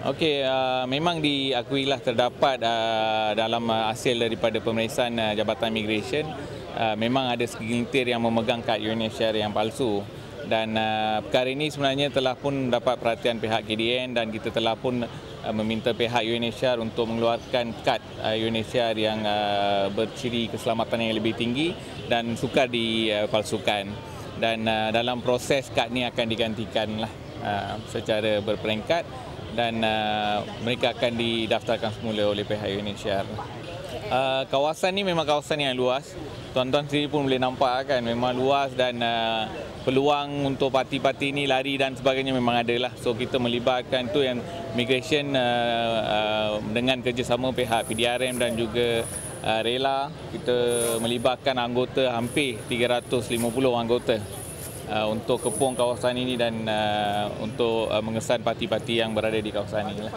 Okey, memang diakuilah terdapat dalam hasil daripada pemeriksaan Jabatan Immigration, memang ada segelintir yang memegang kad Indonesia yang palsu. Dan perkara ini sebenarnya telah pun dapat perhatian pihak KDN dan kita telah pun meminta pihak Indonesia untuk mengeluarkan kad Indonesia yang berciri keselamatan yang lebih tinggi dan sukar dipalsukan. Dan dalam proses kad ini akan digantikanlah secara berperingkat dan mereka akan didaftarkan semula oleh pihak Indonesia. Kawasan ni memang kawasan yang luas. Tuan-tuan sendiri pun boleh nampak kan, memang luas dan peluang untuk parti-parti ni lari dan sebagainya memang ada lah. So kita melibatkan tu yang migration dengan kerjasama pihak PDRM dan juga rela, kita melibatkan anggota hampir 350 anggota untuk kepung kawasan ini dan untuk mengesan parti-parti yang berada di kawasan ini lah.